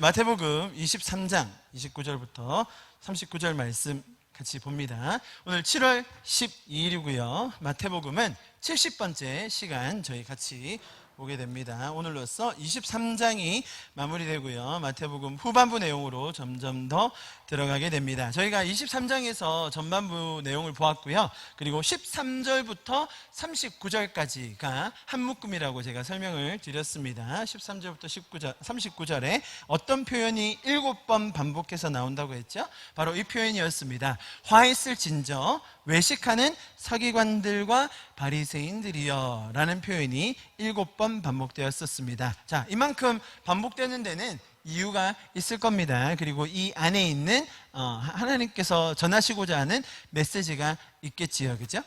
마태복음 23장 29절부터 39절 말씀 같이 봅니다. 오늘 7월 12일이고요. 마태복음은 70번째 시간 저희 같이 보게 됩니다. 오늘로써 23장이 마무리되고요. 마태복음 후반부 내용으로 점점 더 들어가게 됩니다. 저희가 23장에서 전반부 내용을 보았고요. 그리고 13절부터 39절까지가 한 묶음이라고 제가 설명을 드렸습니다. 13절부터 39절에 어떤 표현이 7번 반복해서 나온다고 했죠? 바로 이 표현이었습니다. 화 있을 진저 외식하는 서기관들과 바리새인들이여 라는 표현이 7번 반복되었었습니다. 자, 이만큼 반복되는 데는 이유가 있을 겁니다. 그리고 이 안에 있는 하나님께서 전하시고자 하는 메시지가 있겠지요. 그죠?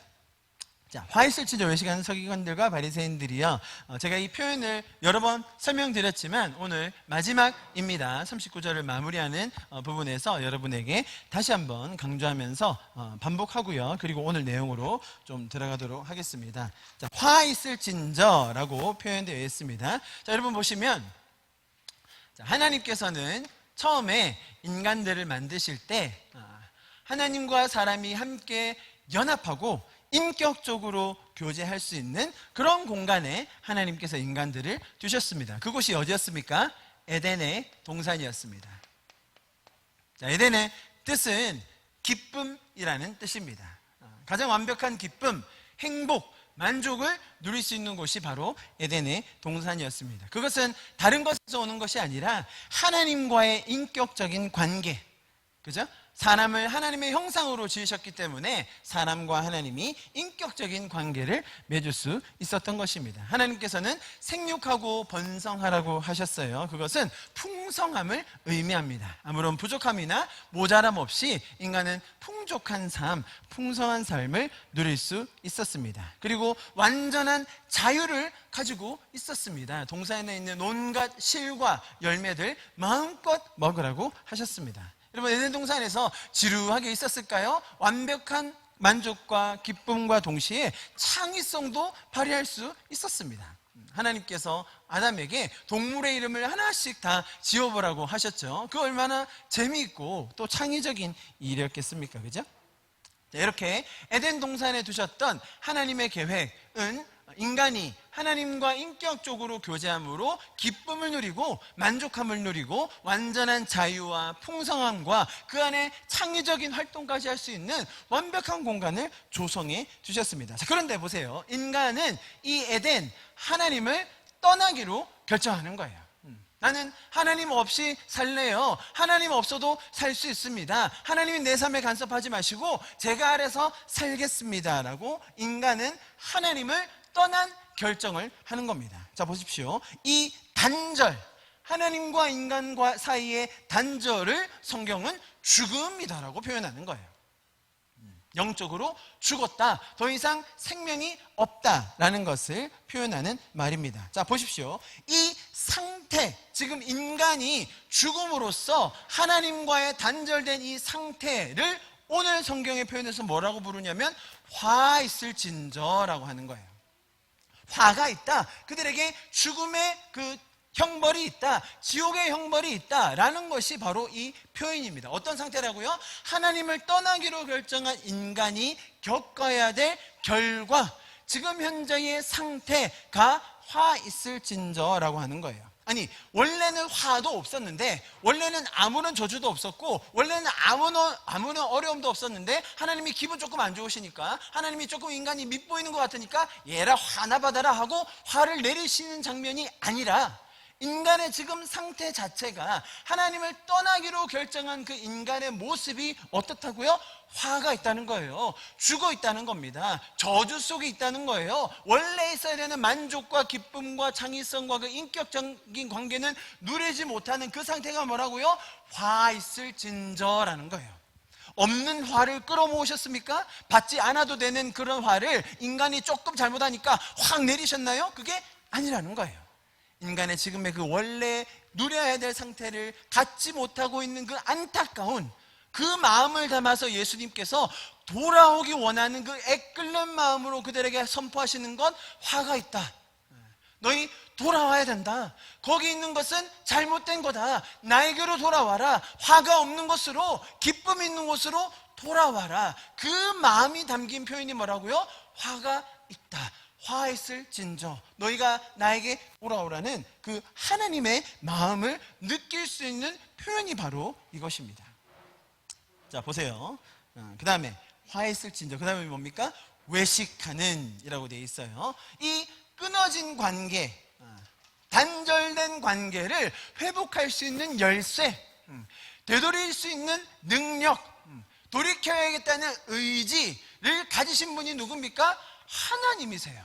자, 화 있을 진저 외식하는 서기관들과 바리새인들이요. 제가 이 표현을 여러 번 설명드렸지만 오늘 마지막입니다. 39절을 마무리하는 부분에서 여러분에게 다시 한번 강조하면서 반복하고요. 그리고 오늘 내용으로 좀 들어가도록 하겠습니다. 자, 화 있을 진저라고 표현되어 있습니다. 자, 여러분 보시면 하나님께서는 처음에 인간들을 만드실 때 하나님과 사람이 함께 연합하고 인격적으로 교제할 수 있는 그런 공간에 하나님께서 인간들을 두셨습니다. 그곳이 어디였습니까? 에덴의 동산이었습니다. 자, 에덴의 뜻은 기쁨이라는 뜻입니다. 가장 완벽한 기쁨, 행복, 만족을 누릴 수 있는 곳이 바로 에덴의 동산이었습니다. 그것은 다른 것에서 오는 것이 아니라 하나님과의 인격적인 관계, 그죠? 사람을 하나님의 형상으로 지으셨기 때문에 사람과 하나님이 인격적인 관계를 맺을 수 있었던 것입니다. 하나님께서는 생육하고 번성하라고 하셨어요. 그것은 풍성함을 의미합니다. 아무런 부족함이나 모자람 없이 인간은 풍족한 삶, 풍성한 삶을 누릴 수 있었습니다. 그리고 완전한 자유를 가지고 있었습니다. 동산에 있는 온갖 실과 열매들 마음껏 먹으라고 하셨습니다. 여러분, 에덴 동산에서 지루하게 있었을까요? 완벽한 만족과 기쁨과 동시에 창의성도 발휘할 수 있었습니다. 하나님께서 아담에게 동물의 이름을 하나씩 다 지어보라고 하셨죠. 그 얼마나 재미있고 또 창의적인 일이었겠습니까? 그죠? 이렇게 에덴 동산에 두셨던 하나님의 계획은 인간이 하나님과 인격적으로 교제함으로 기쁨을 누리고 만족함을 누리고 완전한 자유와 풍성함과 그 안에 창의적인 활동까지 할 수 있는 완벽한 공간을 조성해 주셨습니다. 자, 그런데 보세요. 인간은 이 에덴 하나님을 떠나기로 결정하는 거예요. 나는 하나님 없이 살래요. 하나님 없어도 살 수 있습니다. 하나님이 내 삶에 간섭하지 마시고 제가 알아서 살겠습니다 라고 인간은 하나님을 떠난 결정을 하는 겁니다. 자, 보십시오. 이 단절, 하나님과 인간과 사이의 단절을 성경은 죽음이다라고 표현하는 거예요. 영적으로 죽었다, 더 이상 생명이 없다라는 것을 표현하는 말입니다. 자, 보십시오. 이 상태, 지금 인간이 죽음으로써 하나님과의 단절된 이 상태를 오늘 성경의 표현에서 뭐라고 부르냐면 화 있을 진저라고 하는 거예요. 화가 있다, 그들에게 죽음의 그 형벌이 있다, 지옥의 형벌이 있다라는 것이 바로 이 표현입니다. 어떤 상태라고요? 하나님을 떠나기로 결정한 인간이 겪어야 될 결과, 지금 현재의 상태가 화 있을 진저라고 하는 거예요. 아니, 원래는 화도 없었는데, 원래는 아무런 저주도 없었고, 원래는 아무런 어려움도 없었는데 하나님이 기분 조금 안 좋으시니까, 하나님이 조금 인간이 밉보이는 것 같으니까 얘라 화나 받아라 하고 화를 내리시는 장면이 아니라 인간의 지금 상태 자체가 하나님을 떠나기로 결정한 그 인간의 모습이 어떻다고요? 화가 있다는 거예요. 죽어 있다는 겁니다. 저주 속에 있다는 거예요. 원래 있어야 되는 만족과 기쁨과 창의성과 그 인격적인 관계는 누리지 못하는 그 상태가 뭐라고요? 화 있을 진저라는 거예요. 없는 화를 끌어모으셨습니까? 받지 않아도 되는 그런 화를 인간이 조금 잘못하니까 확 내리셨나요? 그게 아니라는 거예요. 인간의 지금의 그 원래 누려야 될 상태를 갖지 못하고 있는 그 안타까운 그 마음을 담아서 예수님께서 돌아오기 원하는 그 애끓는 마음으로 그들에게 선포하시는 건 화가 있다. 너희 돌아와야 된다. 거기 있는 것은 잘못된 거다. 나에게로 돌아와라. 화가 없는 곳으로, 기쁨 있는 곳으로 돌아와라. 그 마음이 담긴 표현이 뭐라고요? 화가 있다. 화했을 진저 너희가 나에게 돌아오라는 그 하나님의 마음을 느낄 수 있는 표현이 바로 이것입니다. 자, 보세요. 그 다음에 화했을 진저, 그 다음에 뭡니까? 외식하는 이라고 되어 있어요. 이 끊어진 관계, 단절된 관계를 회복할 수 있는 열쇠, 되돌릴 수 있는 능력, 돌이켜야겠다는 의지를 가지신 분이 누굽니까? 하나님이세요.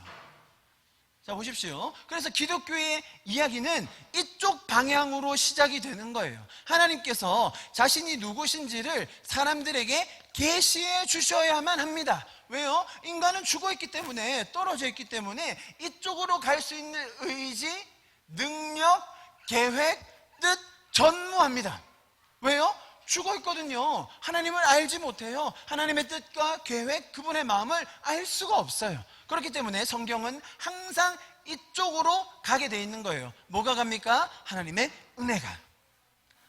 자, 보십시오. 그래서 기독교의 이야기는 이쪽 방향으로 시작이 되는 거예요. 하나님께서 자신이 누구신지를 사람들에게 계시해 주셔야만 합니다. 왜요? 인간은 죽어 있기 때문에, 떨어져 있기 때문에 이쪽으로 갈 수 있는 의지, 능력, 계획, 뜻 전무합니다. 왜요? 죽어 있거든요. 하나님을 알지 못해요. 하나님의 뜻과 계획, 그분의 마음을 알 수가 없어요. 그렇기 때문에 성경은 항상 이쪽으로 가게 돼 있는 거예요. 뭐가 갑니까? 하나님의 은혜가.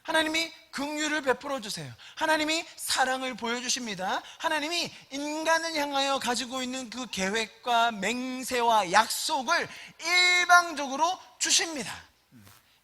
하나님이 긍휼을 베풀어 주세요. 하나님이 사랑을 보여주십니다. 하나님이 인간을 향하여 가지고 있는 그 계획과 맹세와 약속을 일방적으로 주십니다.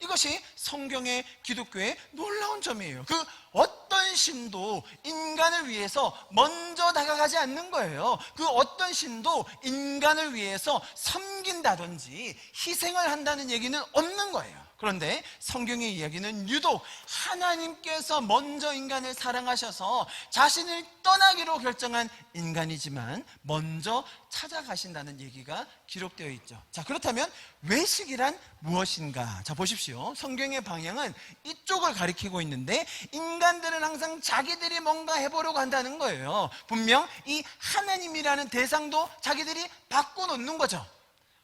이것이 성경의 기독교의 놀라운 점이에요. 그 어떤 신도 인간을 위해서 먼저 다가가지 않는 거예요. 그 어떤 신도 인간을 위해서 섬긴다든지 희생을 한다는 얘기는 없는 거예요. 그런데 성경의 이야기는 유독 하나님께서 먼저 인간을 사랑하셔서 자신을 떠나기로 결정한 인간이지만 먼저 찾아가신다는 얘기가 기록되어 있죠. 자, 그렇다면 외식이란 무엇인가? 자, 보십시오. 성경의 방향은 이쪽을 가리키고 있는데 인간들은 항상 자기들이 뭔가 해보려고 한다는 거예요. 분명 이 하나님이라는 대상도 자기들이 바꿔놓는 거죠.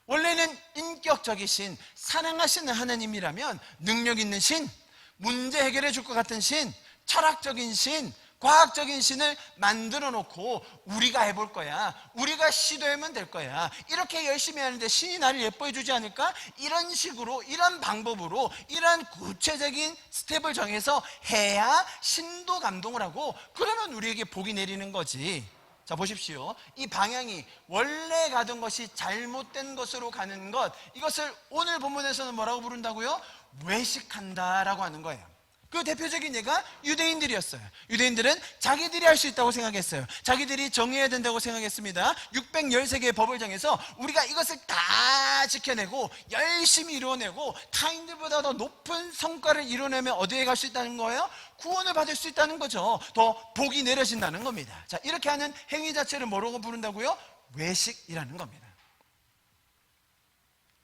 원래는 인격적이신 사랑하시는 하나님이라면 능력 있는 신, 문제 해결해 줄 것 같은 신, 철학적인 신, 과학적인 신을 만들어 놓고 우리가 해볼 거야, 우리가 시도하면 될 거야, 이렇게 열심히 하는데 신이 나를 예뻐해 주지 않을까? 이런 식으로, 이런 방법으로, 이런 구체적인 스텝을 정해서 해야 신도 감동을 하고, 그러면 우리에게 복이 내리는 거지. 자, 보십시오. 이 방향이 원래 가던 것이 잘못된 것으로 가는 것, 이것을 오늘 본문에서는 뭐라고 부른다고요? 외식한다라고 하는 거예요. 그 대표적인 예가 유대인들이었어요. 유대인들은 자기들이 할 수 있다고 생각했어요. 자기들이 정해야 된다고 생각했습니다. 613개의 법을 정해서 우리가 이것을 다 지켜내고 열심히 이루어내고 타인들보다 더 높은 성과를 이루어내면 어디에 갈 수 있다는 거예요? 구원을 받을 수 있다는 거죠. 더 복이 내려진다는 겁니다. 자, 이렇게 하는 행위 자체를 뭐라고 부른다고요? 외식이라는 겁니다.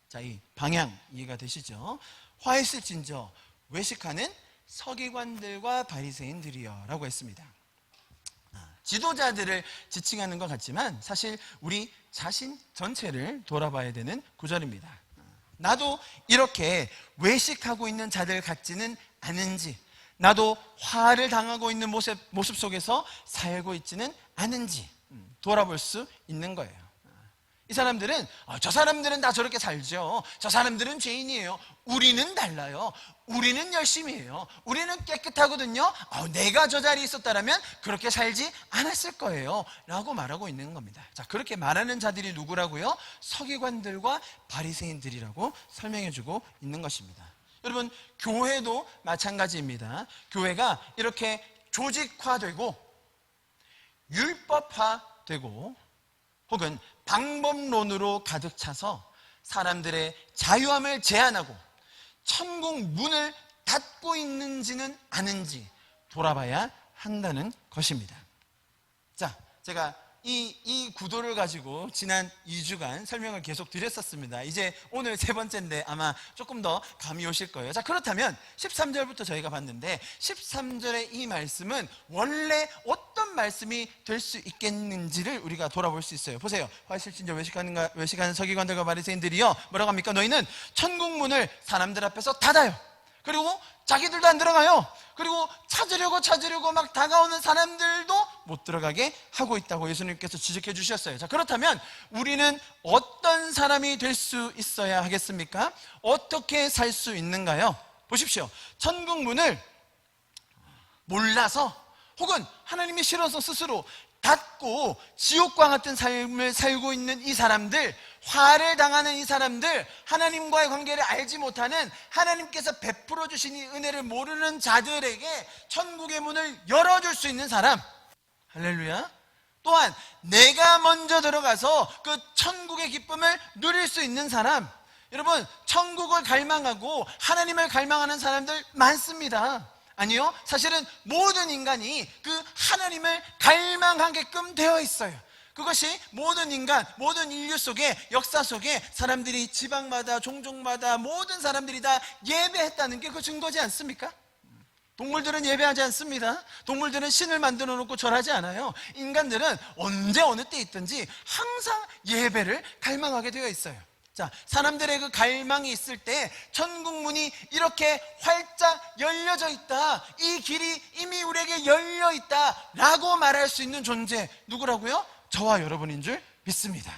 자, 이 방향 이해가 되시죠? 화했을진저 외식하는 서기관들과 바리새인들이여 라고 했습니다. 지도자들을 지칭하는 것 같지만 사실 우리 자신 전체를 돌아봐야 되는 구절입니다. 나도 이렇게 외식하고 있는 자들 같지는 않은지, 나도 화를 당하고 있는 모습 속에서 살고 있지는 않은지 돌아볼 수 있는 거예요. 이 사람들은 저 사람들은 다 저렇게 살죠. 저 사람들은 죄인이에요. 우리는 달라요. 우리는 열심히 해요. 우리는 깨끗하거든요. 내가 저 자리에 있었다면 그렇게 살지 않았을 거예요 라고 말하고 있는 겁니다. 자, 그렇게 말하는 자들이 누구라고요? 서기관들과 바리새인들이라고 설명해주고 있는 것입니다. 여러분, 교회도 마찬가지입니다. 교회가 이렇게 조직화되고 율법화되고 혹은 방법론으로 가득 차서 사람들의 자유함을 제한하고 천국 문을 닫고 있는지는 아는지 돌아봐야 한다는 것입니다. 자, 제가 이 구도를 가지고 지난 2주간 설명을 계속 드렸었습니다. 이제 오늘 세 번째인데 아마 조금 더 감이 오실 거예요. 자, 그렇다면 13절부터 저희가 봤는데 13절의 이 말씀은 원래 어떤 말씀이 될 수 있겠는지를 우리가 돌아볼 수 있어요. 보세요. 화했을진저 외식하는 서기관들과 바리새인들이여 뭐라고 합니까? 너희는 천국 문을 사람들 앞에서 닫아요. 그리고 자기들도 안 들어가요. 그리고 찾으려고 막 다가오는 사람들도 못 들어가게 하고 있다고 예수님께서 지적해 주셨어요. 자, 그렇다면 우리는 어떤 사람이 될 수 있어야 하겠습니까? 어떻게 살 수 있는가요? 보십시오. 천국 문을 몰라서 혹은 하나님이 싫어서 스스로 닫고 지옥과 같은 삶을 살고 있는 이 사람들, 화를 당하는 이 사람들, 하나님과의 관계를 알지 못하는, 하나님께서 베풀어 주신 이 은혜를 모르는 자들에게 천국의 문을 열어줄 수 있는 사람, 할렐루야. 또한 내가 먼저 들어가서 그 천국의 기쁨을 누릴 수 있는 사람. 여러분, 천국을 갈망하고 하나님을 갈망하는 사람들 많습니다. 아니요, 사실은 모든 인간이 그 하나님을 갈망하게끔 되어 있어요. 그것이 모든 인간, 모든 인류 속에, 역사 속에 사람들이 지방마다, 종족마다 모든 사람들이 다 예배했다는 게 그 증거지 않습니까? 동물들은 예배하지 않습니다. 동물들은 신을 만들어 놓고 절하지 않아요. 인간들은 언제 어느 때 있든지 항상 예배를 갈망하게 되어 있어요. 자, 사람들의 그 갈망이 있을 때 천국 문이 이렇게 활짝 열려져 있다, 이 길이 이미 우리에게 열려 있다 라고 말할 수 있는 존재, 누구라고요? 저와 여러분인 줄 믿습니다.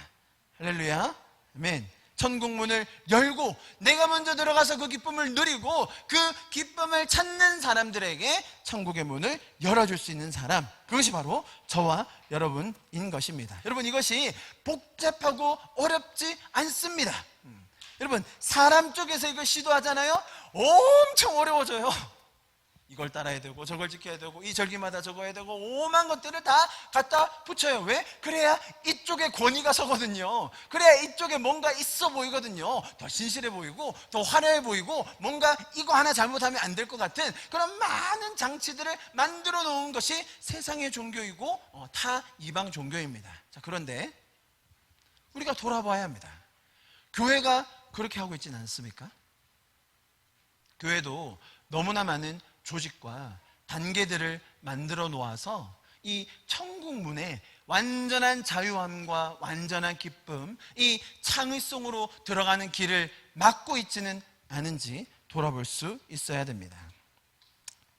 할렐루야, 아멘. 천국 문을 열고 내가 먼저 들어가서 그 기쁨을 누리고 그 기쁨을 찾는 사람들에게 천국의 문을 열어줄 수 있는 사람, 그것이 바로 저와 여러분인 것입니다. 여러분, 이것이 복잡하고 어렵지 않습니다. 여러분, 사람 쪽에서 이걸 시도하잖아요. 엄청 어려워져요. 이걸 따라야 되고 저걸 지켜야 되고 이 절기마다 저거 해야 되고 오만 것들을 다 갖다 붙여요. 왜? 그래야 이쪽에 권위가 서거든요. 그래야 이쪽에 뭔가 있어 보이거든요. 더 신실해 보이고 더 화려해 보이고 뭔가 이거 하나 잘못하면 안 될 것 같은 그런 많은 장치들을 만들어 놓은 것이 세상의 종교이고 타 이방 종교입니다. 자, 그런데 우리가 돌아봐야 합니다. 교회가 그렇게 하고 있지는 않습니까? 교회도 너무나 많은 조직과 단계들을 만들어 놓아서 이 천국 문에 완전한 자유함과 완전한 기쁨, 이 창의성으로 들어가는 길을 막고 있지는 않은지 돌아볼 수 있어야 됩니다.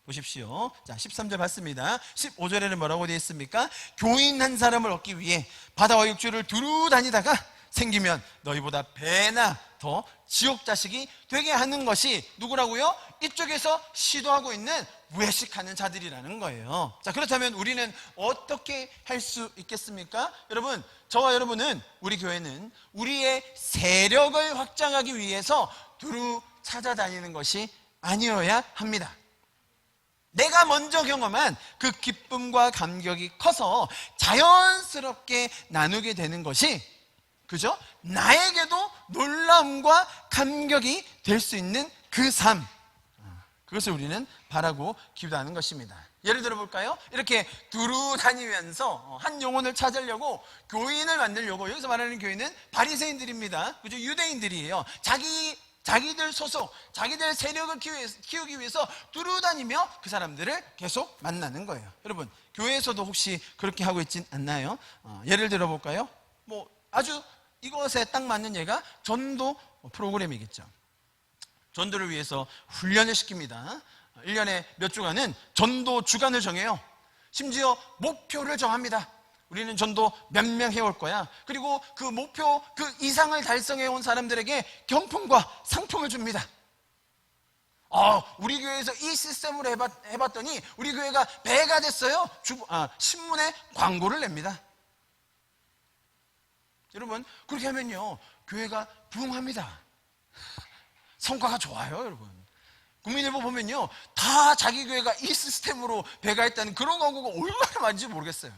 보십시오. 자, 13절 봤습니다. 15절에는 뭐라고 되어 있습니까? 교인 한 사람을 얻기 위해 바다와 육지를 두루 다니다가 생기면 너희보다 배나 더 지옥 자식이 되게 하는 것이 누구라고요? 이쪽에서 시도하고 있는 외식하는 자들이라는 거예요. 자, 그렇다면 우리는 어떻게 할 수 있겠습니까? 여러분, 저와 여러분은, 우리 교회는 우리의 세력을 확장하기 위해서 두루 찾아다니는 것이 아니어야 합니다. 내가 먼저 경험한 그 기쁨과 감격이 커서 자연스럽게 나누게 되는 것이, 그죠? 나에게도 놀라움과 감격이 될 수 있는 그 삶, 그것을 우리는 바라고 기도하는 것입니다. 예를 들어 볼까요? 이렇게 두루 다니면서 한 영혼을 찾으려고 교인을 만들려고, 여기서 말하는 교인은 바리새인들입니다. 그죠? 유대인들이에요. 자기들 소속, 자기들 세력을 키우기 위해서 두루 다니며 그 사람들을 계속 만나는 거예요. 여러분, 교회에서도 혹시 그렇게 하고 있진 않나요? 예를 들어 볼까요? 뭐 아주 이것에 딱 맞는 예가 전도 프로그램이겠죠. 전도를 위해서 훈련을 시킵니다. 1년에 몇 주간은 전도 주간을 정해요. 심지어 목표를 정합니다. 우리는 전도 몇 명 해올 거야. 그리고 그 목표, 그 이상을 달성해 온 사람들에게 경품과 상품을 줍니다. 우리 교회에서 이 시스템으로 해봤더니 우리 교회가 배가 됐어요. 신문에 광고를 냅니다. 여러분, 그렇게 하면요, 교회가 부흥합니다. 성과가 좋아요, 여러분. 국민일보 보면요, 다 자기 교회가 이 시스템으로 배가 했다는 그런 광고가 얼마나 많은지 모르겠어요.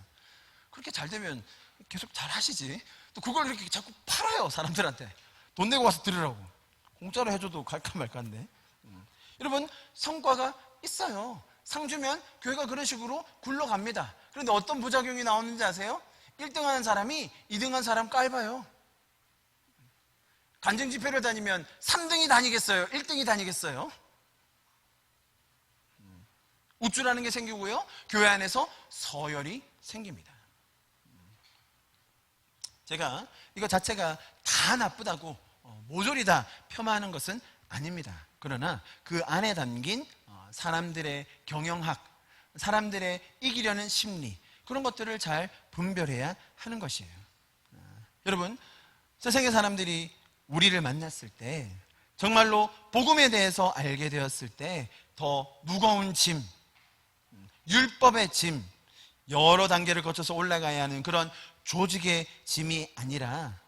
그렇게 잘 되면 계속 잘 하시지. 또 그걸 이렇게 자꾸 팔아요, 사람들한테. 돈 내고 와서 들으라고. 공짜로 해줘도 갈까 말까인데. 여러분, 성과가 있어요. 상 주면 교회가 그런 식으로 굴러갑니다. 그런데 어떤 부작용이 나오는지 아세요? 1등 하는 사람이 2등 한 사람 깔봐요. 간증 집회를 다니면 3등이 다니겠어요? 1등이 다니겠어요? 우쭐하는 게 생기고요, 교회 안에서 서열이 생깁니다. 제가 이거 자체가 다 나쁘다고 모조리 다 폄하하는 것은 아닙니다. 그러나 그 안에 담긴 사람들의 경영학, 사람들의 이기려는 심리, 그런 것들을 잘 분별해야 하는 것이에요. 여러분, 세상의 사람들이 우리를 만났을 때, 정말로 복음에 대해서 알게 되었을 때 더 무거운 짐, 율법의 짐, 여러 단계를 거쳐서 올라가야 하는 그런 조직의 짐이 아니라,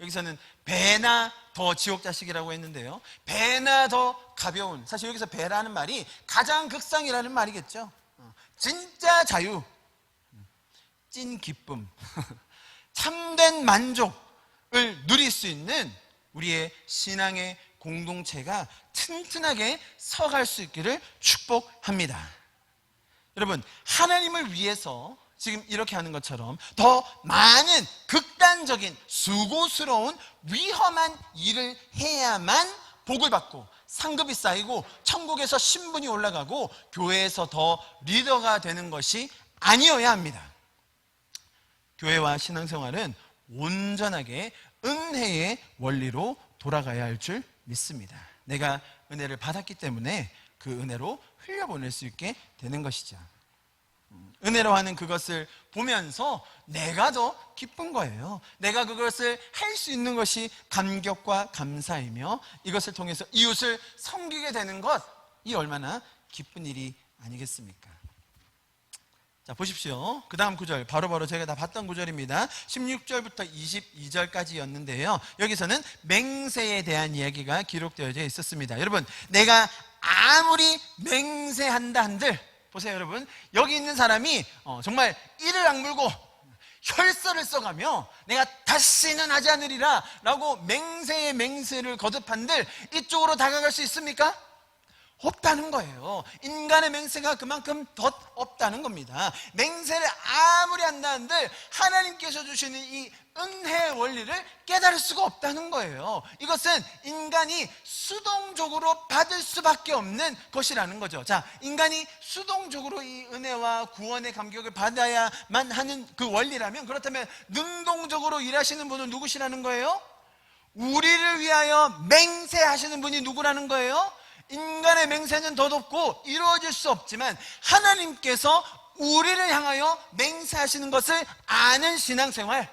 여기서는 배나 더 지옥 자식이라고 했는데요, 배나 더 가벼운, 사실 여기서 배라는 말이 가장 극상이라는 말이겠죠. 진짜 자유, 찐 기쁨, 참된 만족을 누릴 수 있는 우리의 신앙의 공동체가 튼튼하게 서갈 수 있기를 축복합니다. 여러분, 하나님을 위해서 지금 이렇게 하는 것처럼 더 많은 극단적인 수고스러운 위험한 일을 해야만 복을 받고 상급이 쌓이고 천국에서 신분이 올라가고 교회에서 더 리더가 되는 것이 아니어야 합니다. 교회와 신앙생활은 온전하게 은혜의 원리로 돌아가야 할 줄 믿습니다. 내가 은혜를 받았기 때문에 그 은혜로 흘려보낼 수 있게 되는 것이죠. 은혜로 하는 그것을 보면서 내가 더 기쁜 거예요. 내가 그것을 할 수 있는 것이 감격과 감사이며, 이것을 통해서 이웃을 섬기게 되는 것, 이 얼마나 기쁜 일이 아니겠습니까? 자, 보십시오. 그 다음 구절, 바로바로 제가 다 봤던 구절입니다. 16절부터 22절까지였는데요, 여기서는 맹세에 대한 이야기가 기록되어 있었습니다. 여러분, 내가 아무리 맹세한다 한들, 보세요 여러분, 여기 있는 사람이 정말 이를 악물고 혈서를 써가며 내가 다시는 하지 않으리라 라고 맹세의 맹세를 거듭한들 이쪽으로 다가갈 수 있습니까? 없다는 거예요. 인간의 맹세가 그만큼 더 없다는 겁니다. 맹세를 아무리 한다는들 하나님께서 주시는 이 은혜의 원리를 깨달을 수가 없다는 거예요. 이것은 인간이 수동적으로 받을 수밖에 없는 것이라는 거죠. 자, 인간이 수동적으로 이 은혜와 구원의 감격을 받아야만 하는 그 원리라면, 그렇다면 능동적으로 일하시는 분은 누구시라는 거예요? 우리를 위하여 맹세하시는 분이 누구라는 거예요? 인간의 맹세는 덧없고 이루어질 수 없지만 하나님께서 우리를 향하여 맹세하시는 것을 아는 신앙생활,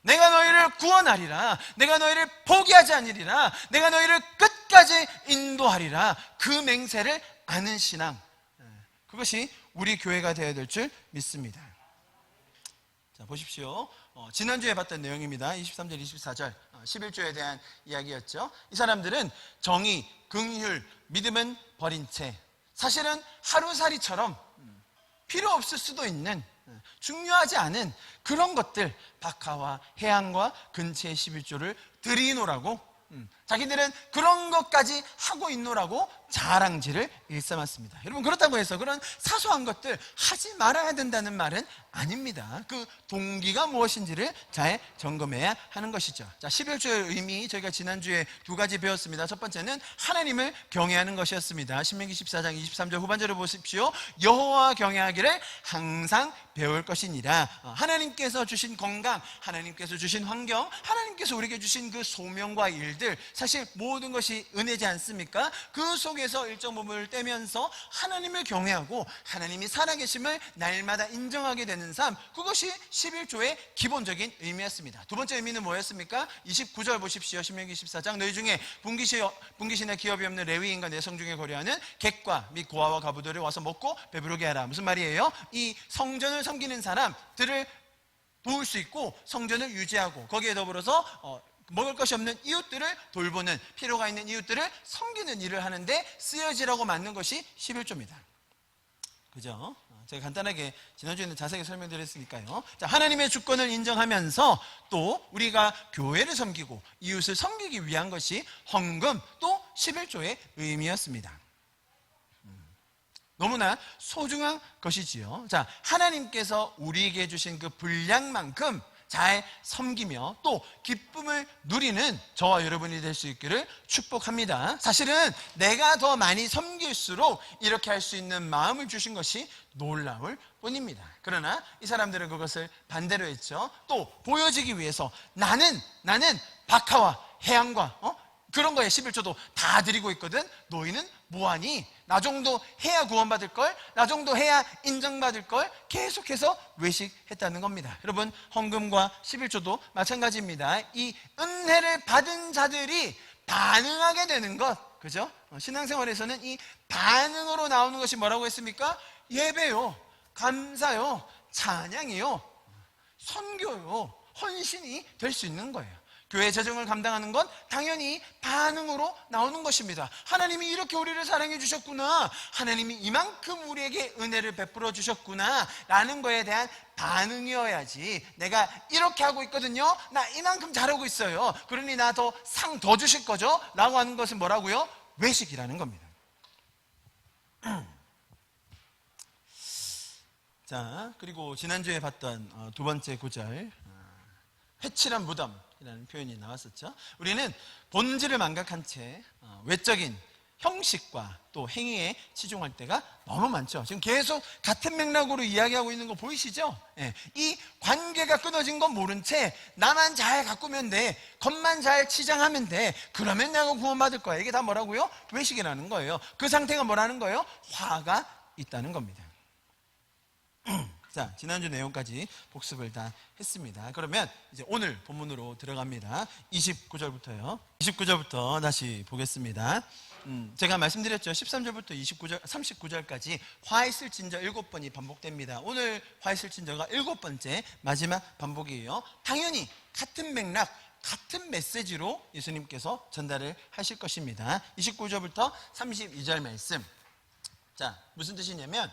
내가 너희를 구원하리라, 내가 너희를 포기하지 않으리라, 내가 너희를 끝까지 인도하리라, 그 맹세를 아는 신앙, 그것이 우리 교회가 되어야 될 줄 믿습니다. 자, 보십시오. 지난주에 봤던 내용입니다. 23절, 24절 11조에 대한 이야기였죠. 이 사람들은 정의, 긍휼, 믿음은 버린 채 사실은 하루살이처럼 필요 없을 수도 있는, 중요하지 않은 그런 것들, 박하와 해안과 근처의 11조를 드리노라고, 자기들은 그런 것까지 하고 있노라고 자랑질을 일삼았습니다. 여러분, 그렇다고 해서 그런 사소한 것들 하지 말아야 된다는 말은 아닙니다. 그 동기가 무엇인지를 잘 점검해야 하는 것이죠. 자, 11조의 의미, 저희가 지난주에 두 가지 배웠습니다. 첫 번째는 하나님을 경외하는 것이었습니다. 신명기 14장 23절 후반절을 보십시오. 여호와 경외하기를 항상 배울 것이니라. 하나님께서 주신 건강, 하나님께서 주신 환경, 하나님께서 우리에게 주신 그 소명과 일들, 사실 모든 것이 은혜지 않습니까? 그 속에서 일정 부분을 떼면서 하나님을 경외하고 하나님이 살아계심을 날마다 인정하게 되는 삶, 그것이 11조의 기본적인 의미였습니다. 두 번째 의미는 뭐였습니까? 29절 보십시오. 신명기 14장, 너희 중에 분기신의 기업이 없는 레위인과 내성 중에 거래하는 객과 및 고아와 가부들을 와서 먹고 배부르게 하라. 무슨 말이에요? 이 성전을 섬기는 사람들을 도울 수 있고 성전을 유지하고 거기에 더불어서 먹을 것이 없는 이웃들을 돌보는, 필요가 있는 이웃들을 섬기는 일을 하는데 쓰여지라고 맞는 것이 11조입니다. 그죠? 제가 간단하게 지난주에는 자세히 설명드렸으니까요. 자, 하나님의 주권을 인정하면서 또 우리가 교회를 섬기고 이웃을 섬기기 위한 것이 헌금, 또 11조의 의미였습니다. 너무나 소중한 것이지요. 자, 하나님께서 우리에게 주신 그 분량만큼 잘 섬기며 또 기쁨을 누리는 저와 여러분이 될 수 있기를 축복합니다. 사실은 내가 더 많이 섬길수록 이렇게 할 수 있는 마음을 주신 것이 놀라울 뿐입니다. 그러나 이 사람들은 그것을 반대로 했죠. 또 보여지기 위해서 나는 박하와 해안과 그런 거에 11조도 다 드리고 있거든, 너희는 뭐하니? 나 정도 해야 구원받을 걸, 나 정도 해야 인정받을 걸 계속해서 외식했다는 겁니다. 여러분, 헌금과 11조도 마찬가지입니다. 이 은혜를 받은 자들이 반응하게 되는 것, 그죠? 신앙생활에서는 이 반응으로 나오는 것이 뭐라고 했습니까? 예배요, 감사요, 찬양이요, 선교요, 헌신이 될 수 있는 거예요. 교회 재정을 감당하는 건 당연히 반응으로 나오는 것입니다. 하나님이 이렇게 우리를 사랑해 주셨구나, 하나님이 이만큼 우리에게 은혜를 베풀어 주셨구나 라는 거에 대한 반응이어야지, 내가 이렇게 하고 있거든요, 나 이만큼 잘하고 있어요, 그러니 나 상 더 주실 거죠? 라고 하는 것은 뭐라고요? 외식이라는 겁니다. 자, 그리고 지난주에 봤던 두 번째 구절, 회칠한 무덤이라는 표현이 나왔었죠. 우리는 본질을 망각한 채 외적인 형식과 또 행위에 치중할 때가 너무 많죠. 지금 계속 같은 맥락으로 이야기하고 있는 거 보이시죠? 예, 이 관계가 끊어진 건 모른 채 나만 잘 가꾸면 돼, 겉만 잘 치장하면 돼, 그러면 내가 구원받을 거야. 이게 다 뭐라고요? 외식이라는 거예요. 그 상태가 뭐라는 거예요? 화가 있다는 겁니다. 자, 지난주 내용까지 복습을 다 했습니다. 그러면 이제 오늘 본문으로 들어갑니다. 29절부터요. 29절부터 다시 보겠습니다. 제가 말씀드렸죠. 13절부터 39절까지 화 있을 진저 7번이 반복됩니다. 오늘 화 있을 진저가 7번째 마지막 반복이에요. 당연히 같은 맥락, 같은 메시지로 예수님께서 전달을 하실 것입니다. 29절부터 32절 말씀. 자, 무슨 뜻이냐면,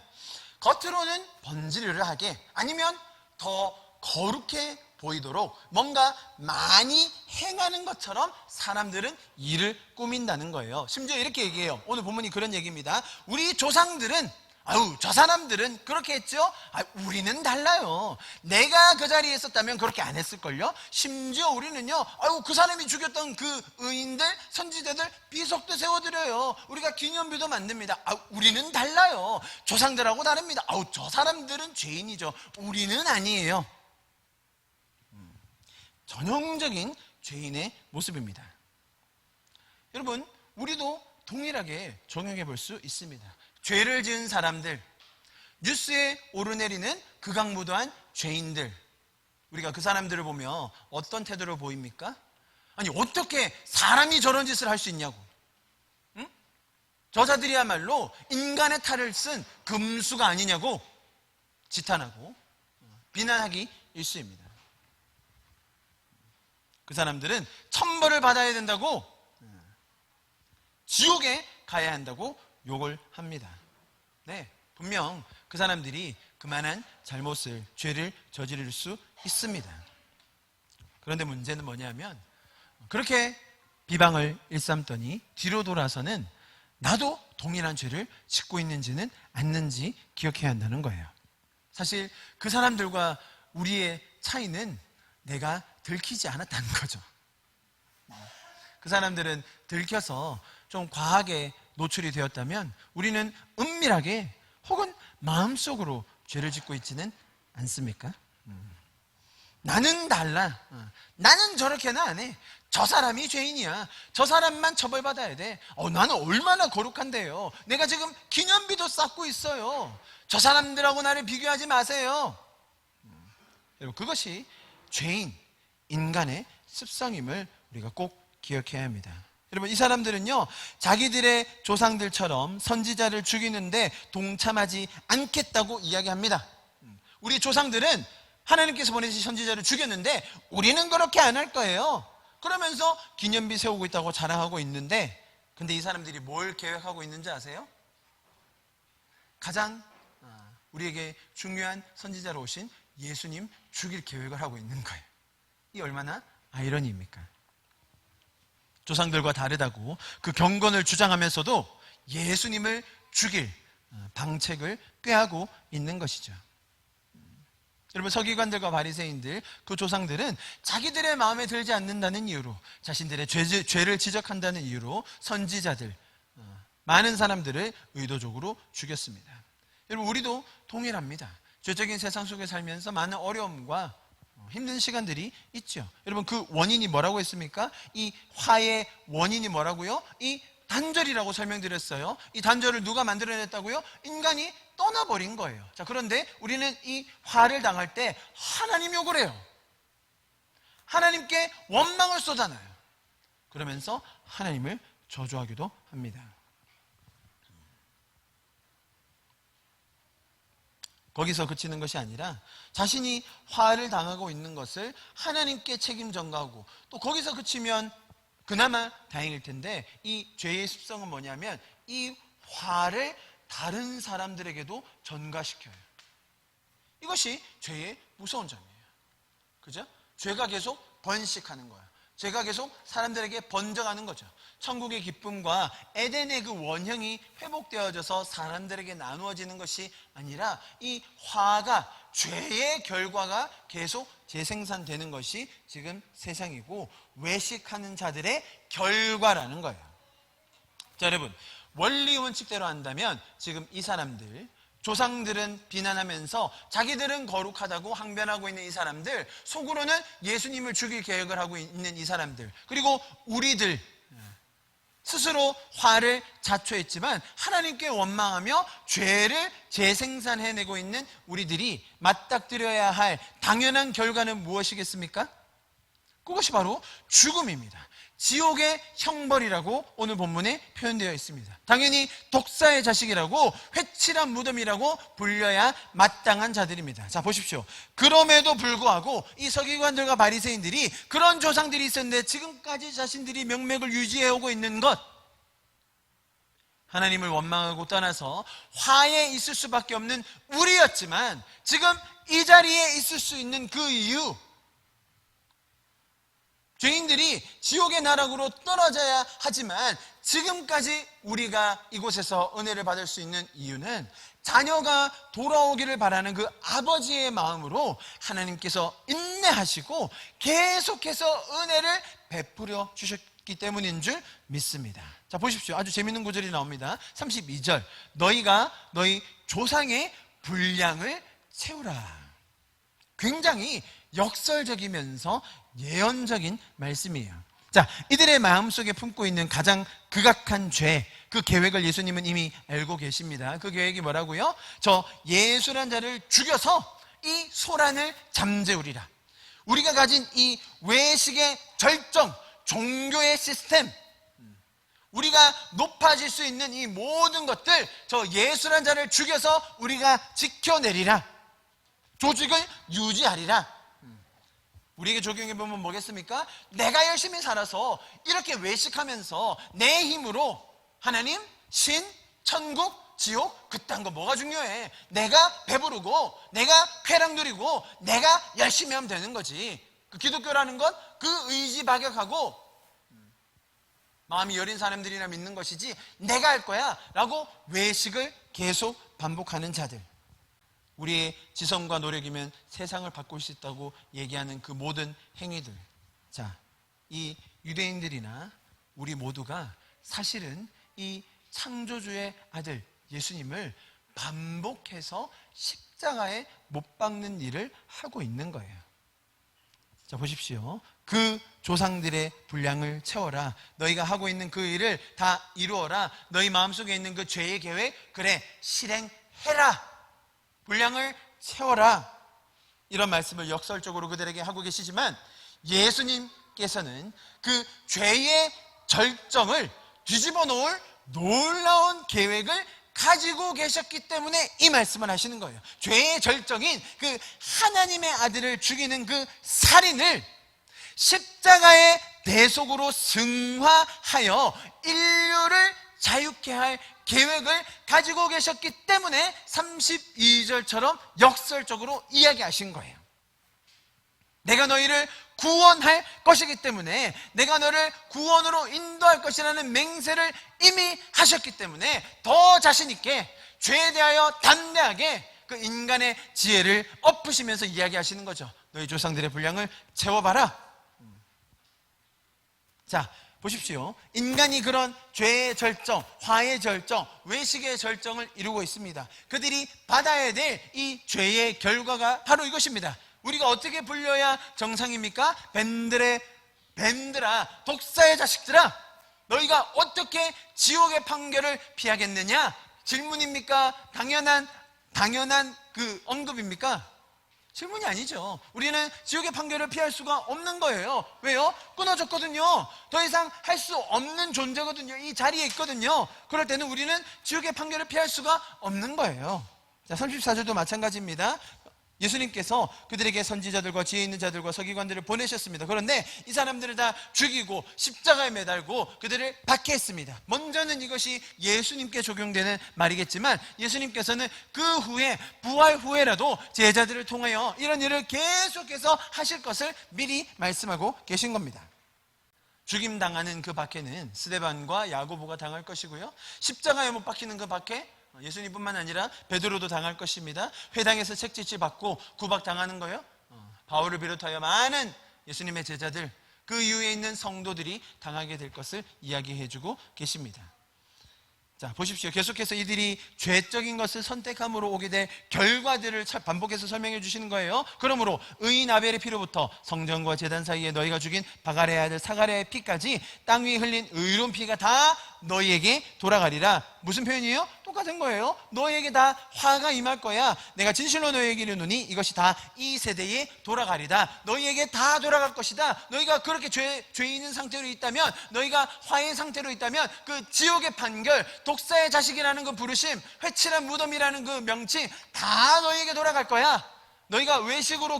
겉으로는 번지르르하게, 아니면 더 거룩해 보이도록 뭔가 많이 행하는 것처럼 사람들은 일을 꾸민다는 거예요. 심지어 이렇게 얘기해요. 오늘 본문이 그런 얘기입니다. 우리 조상들은, 저 사람들은 그렇게 했죠? 우리는 달라요. 내가 그 자리에 있었다면 그렇게 안 했을걸요? 심지어 우리는요, 그 사람이 죽였던 그 의인들, 선지자들 비석도 세워드려요. 우리가 기념비도 만듭니다. 우리는 달라요. 조상들하고 다릅니다. 저 사람들은 죄인이죠. 우리는 아니에요. 전형적인 죄인의 모습입니다. 여러분, 우리도 동일하게 적용해 볼 수 있습니다. 죄를 지은 사람들, 뉴스에 오르내리는 극악무도한 죄인들, 우리가 그 사람들을 보며 어떤 태도를 보입니까? 아니, 어떻게 사람이 저런 짓을 할 수 있냐고. 응? 저자들이야말로 인간의 탈을 쓴 금수가 아니냐고 지탄하고 비난하기 일쑤입니다. 그 사람들은 천벌을 받아야 된다고, 지옥에 가야 한다고 욕을 합니다. 네, 분명 그 사람들이 그만한 잘못을, 죄를 저지를 수 있습니다. 그런데 문제는 뭐냐면, 그렇게 비방을 일삼더니 뒤로 돌아서는 나도 동일한 죄를 짓고 있는지는 않는지 기억해야 한다는 거예요. 사실 그 사람들과 우리의 차이는 내가 들키지 않았다는 거죠. 그 사람들은 들켜서 좀 과하게 노출이 되었다면, 우리는 은밀하게 혹은 마음속으로 죄를 짓고 있지는 않습니까? 나는 달라. 나는 저렇게는 안 해. 저 사람이 죄인이야. 저 사람만 처벌받아야 돼. 나는 얼마나 거룩한데요. 내가 지금 기념비도 쌓고 있어요. 저 사람들하고 나를 비교하지 마세요. 여러분, 그것이 죄인, 인간의 습성임을 우리가 꼭 기억해야 합니다. 여러분, 이 사람들은요, 자기들의 조상들처럼 선지자를 죽이는데 동참하지 않겠다고 이야기합니다. 우리 조상들은 하나님께서 보내신 선지자를 죽였는데 우리는 그렇게 안 할 거예요. 그러면서 기념비 세우고 있다고 자랑하고 있는데, 근데 이 사람들이 뭘 계획하고 있는지 아세요? 가장 우리에게 중요한 선지자로 오신 예수님 죽일 계획을 하고 있는 거예요. 이 얼마나 아이러니입니까? 조상들과 다르다고 그 경건을 주장하면서도 예수님을 죽일 방책을 꾀하고 있는 것이죠. 여러분, 서기관들과 바리새인들, 그 조상들은 자기들의 마음에 들지 않는다는 이유로, 자신들의 죄를 지적한다는 이유로 선지자들, 많은 사람들을 의도적으로 죽였습니다. 여러분, 우리도 동일합니다. 죄적인 세상 속에 살면서 많은 어려움과 힘든 시간들이 있죠. 여러분, 그 원인이 뭐라고 했습니까? 이 화의 원인이 뭐라고요? 이 단절이라고 설명드렸어요. 이 단절을 누가 만들어냈다고요? 인간이 떠나버린 거예요. 자, 그런데 우리는 이 화를 당할 때 하나님 욕을 해요. 하나님께 원망을 쏟아놔요. 그러면서 하나님을 저주하기도 합니다. 거기서 그치는 것이 아니라 자신이 화를 당하고 있는 것을 하나님께 책임 전가하고, 또 거기서 그치면 그나마 다행일 텐데, 이 죄의 습성은 뭐냐면 이 화를 다른 사람들에게도 전가시켜요. 이것이 죄의 무서운 점이에요. 그죠? 죄가 계속 번식하는 거예요. 죄가 계속 사람들에게 번져가는 거죠. 천국의 기쁨과 에덴의 그 원형이 회복되어져서 사람들에게 나누어지는 것이 아니라 이 화가, 죄의 결과가 계속 재생산되는 것이 지금 세상이고 외식하는 자들의 결과라는 거예요. 자, 여러분, 원리 원칙대로 한다면 지금 이 사람들, 조상들은 비난하면서 자기들은 거룩하다고 항변하고 있는 이 사람들, 속으로는 예수님을 죽일 계획을 하고 있는 이 사람들, 그리고 우리들 스스로 화를 자초했지만 하나님께 원망하며 죄를 재생산해내고 있는 우리들이 맞닥뜨려야 할 당연한 결과는 무엇이겠습니까? 그것이 바로 죽음입니다. 지옥의 형벌이라고 오늘 본문에 표현되어 있습니다. 당연히 독사의 자식이라고, 회칠한 무덤이라고 불려야 마땅한 자들입니다. 자, 보십시오. 그럼에도 불구하고 이 서기관들과 바리새인들이 그런 조상들이 있었는데 지금까지 자신들이 명맥을 유지해오고 있는 것, 하나님을 원망하고 떠나서 화에 있을 수밖에 없는 우리였지만 지금 이 자리에 있을 수 있는 그 이유, 죄인들이 지옥의 나락으로 떨어져야 하지만 지금까지 우리가 이곳에서 은혜를 받을 수 있는 이유는 자녀가 돌아오기를 바라는 그 아버지의 마음으로 하나님께서 인내하시고 계속해서 은혜를 베풀어 주셨기 때문인 줄 믿습니다. 자, 보십시오. 아주 재밌는 구절이 나옵니다. 32절, 너희가 너희 조상의 분량을 채우라. 굉장히 역설적이면서 예언적인 말씀이에요. 자, 이들의 마음속에 품고 있는 가장 극악한 죄, 그 계획을 예수님은 이미 알고 계십니다. 그 계획이 뭐라고요? 저 예수란 자를 죽여서 이 소란을 잠재우리라. 우리가 가진 이 외식의 절정, 종교의 시스템, 우리가 높아질 수 있는 이 모든 것들, 저 예수란 자를 죽여서 우리가 지켜내리라. 조직을 유지하리라. 우리에게 적용해보면 뭐겠습니까? 내가 열심히 살아서 이렇게 외식하면서 내 힘으로 하나님, 신, 천국, 지옥, 그딴 거 뭐가 중요해? 내가 배부르고 내가 쾌락 누리고 내가 열심히 하면 되는 거지. 그 기독교라는 건 그 의지박약하고 마음이 여린 사람들이나 믿는 것이지 내가 할 거야 라고 외식을 계속 반복하는 자들, 우리의 지성과 노력이면 세상을 바꿀 수 있다고 얘기하는 그 모든 행위들. 자, 이 유대인들이나 우리 모두가 사실은 이 창조주의 아들 예수님을 반복해서 십자가에 못 박는 일을 하고 있는 거예요. 자, 보십시오. 그 조상들의 분량을 채워라. 너희가 하고 있는 그 일을 다 이루어라. 너희 마음속에 있는 그 죄의 계획, 그래, 실행해라. 분량을 채워라. 이런 말씀을 역설적으로 그들에게 하고 계시지만 예수님께서는 그 죄의 절정을 뒤집어 놓을 놀라운 계획을 가지고 계셨기 때문에 이 말씀을 하시는 거예요. 죄의 절정인 그 하나님의 아들을 죽이는 그 살인을 십자가의 대속으로 승화하여 인류를 자유케 할 계획을 가지고 계셨기 때문에 32절처럼 역설적으로 이야기하신 거예요. 내가 너희를 구원할 것이기 때문에, 내가 너를 구원으로 인도할 것이라는 맹세를 이미 하셨기 때문에 더 자신 있게 죄에 대하여 담대하게 그 인간의 지혜를 엎으시면서 이야기하시는 거죠. 너희 조상들의 분량을 채워봐라. 자, 보십시오. 인간이 그런 죄의 절정, 화의 절정, 외식의 절정을 이루고 있습니다. 그들이 받아야 될 이 죄의 결과가 바로 이것입니다. 우리가 어떻게 불려야 정상입니까? 뱀들아, 독사의 자식들아, 너희가 어떻게 지옥의 판결을 피하겠느냐? 질문입니까? 당연한 그 언급입니까? 질문이 아니죠. 우리는 지옥의 판결을 피할 수가 없는 거예요. 왜요? 끊어졌거든요. 더 이상 할 수 없는 존재거든요. 이 자리에 있거든요. 그럴 때는 우리는 지옥의 판결을 피할 수가 없는 거예요. 자, 34절도 마찬가지입니다. 예수님께서 그들에게 선지자들과 지혜 있는 자들과 서기관들을 보내셨습니다. 그런데 이 사람들을 다 죽이고 십자가에 매달고 그들을 박해했습니다. 먼저는 이것이 예수님께 적용되는 말이겠지만 예수님께서는 그 후에 부활 후에라도 제자들을 통하여 이런 일을 계속해서 하실 것을 미리 말씀하고 계신 겁니다. 죽임당하는 그 박해는 스데반과 야고보가 당할 것이고요, 십자가에 못 박히는 그 박해, 예수님뿐만 아니라 베드로도 당할 것입니다. 회당에서 책짓질 받고 구박당하는 거요, 바울을 비롯하여 많은 예수님의 제자들, 그 이후에 있는 성도들이 당하게 될 것을 이야기해주고 계십니다. 자, 보십시오. 계속해서 이들이 죄적인 것을 선택함으로 오게 될 결과들을 반복해서 설명해 주시는 거예요. 그러므로 의인 아벨의 피로부터 성전과 제단 사이에 너희가 죽인 바가레의 아들 사가랴의 피까지 땅 위에 흘린 의로운 피가 다 너희에게 돌아가리라. 무슨 표현이에요? 똑같은 거예요. 너희에게 다 화가 임할 거야. 내가 진실로 너희에게 이르노니 이것이 다 이 세대에 돌아가리다. 너희에게 다 돌아갈 것이다. 너희가 그렇게 죄인인 상태로 있다면, 너희가 화의 상태로 있다면 그 지옥의 판결, 독사의 자식이라는 그 부르심, 회칠한 무덤이라는 그 명칭 다 너희에게 돌아갈 거야. 너희가 외식으로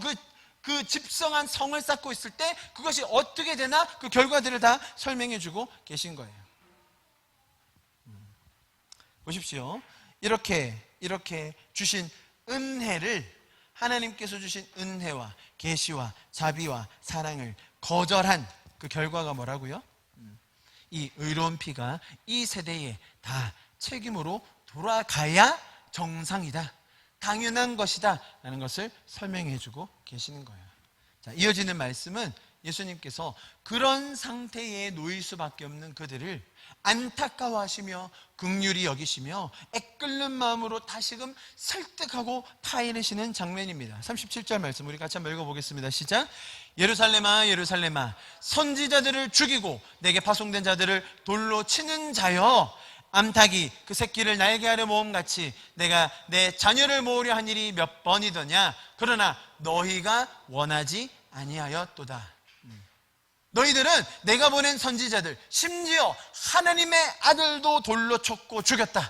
그 집성한 성을 쌓고 있을 때 그것이 어떻게 되나 그 결과들을 다 설명해 주고 계신 거예요. 보십시오. 이렇게 주신 은혜를, 하나님께서 주신 은혜와 계시와 자비와 사랑을 거절한 그 결과가 뭐라고요? 이 의로운 피가 이 세대에 다 책임으로 돌아가야 정상이다, 당연한 것이다 라는 것을 설명해 주고 계시는 거예요. 자, 이어지는 말씀은 예수님께서 그런 상태에 놓일 수밖에 없는 그들을 안타까워하시며 긍휼히 여기시며 애끓는 마음으로 다시금 설득하고 타이르시는 장면입니다. 37절 말씀 우리 같이 한번 읽어보겠습니다. 시작. 예루살렘아 예루살렘아 선지자들을 죽이고 내게 파송된 자들을 돌로 치는 자여, 암탉이 그 새끼를 날개 아래 모음같이 내가 내 자녀를 모으려 한 일이 몇 번이더냐. 그러나 너희가 원하지 아니하였도다. 너희들은 내가 보낸 선지자들, 심지어 하나님의 아들도 돌로 쳤고 죽였다.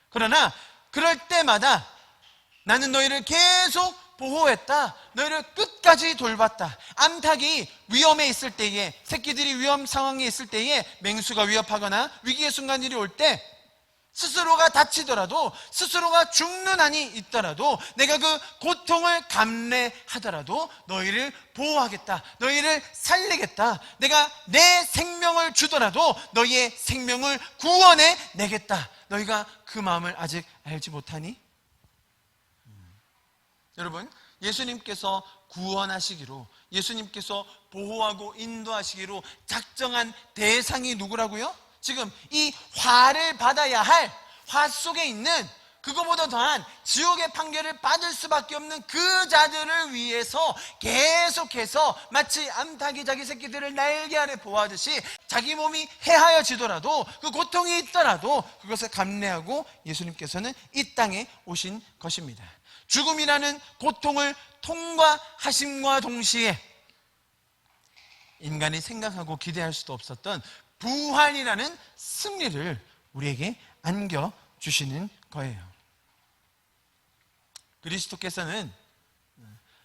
그러나 그럴 때마다 나는 너희를 계속 보호했다. 너희를 끝까지 돌봤다. 암탉이 위험에 있을 때에, 새끼들이 위험 상황에 있을 때에, 맹수가 위협하거나 위기의 순간들이 올 때 스스로가 다치더라도, 스스로가 죽는 한이 있더라도, 내가 그 고통을 감내하더라도 너희를 보호하겠다, 너희를 살리겠다, 내가 내 생명을 주더라도 너희의 생명을 구원해 내겠다. 너희가 그 마음을 아직 알지 못하니? 여러분, 예수님께서 구원하시기로, 예수님께서 보호하고 인도하시기로 작정한 대상이 누구라고요? 지금 이 화를 받아야 할, 화 속에 있는, 그거보다 더한 지옥의 판결을 받을 수밖에 없는 그 자들을 위해서 계속해서 마치 암탉이 자기 새끼들을 날개 아래 보호하듯이 자기 몸이 해하여지더라도, 그 고통이 있더라도 그것을 감내하고 예수님께서는 이 땅에 오신 것입니다. 죽음이라는 고통을 통과하심과 동시에 인간이 생각하고 기대할 수도 없었던 부활이라는 승리를 우리에게 안겨주시는 거예요. 그리스도께서는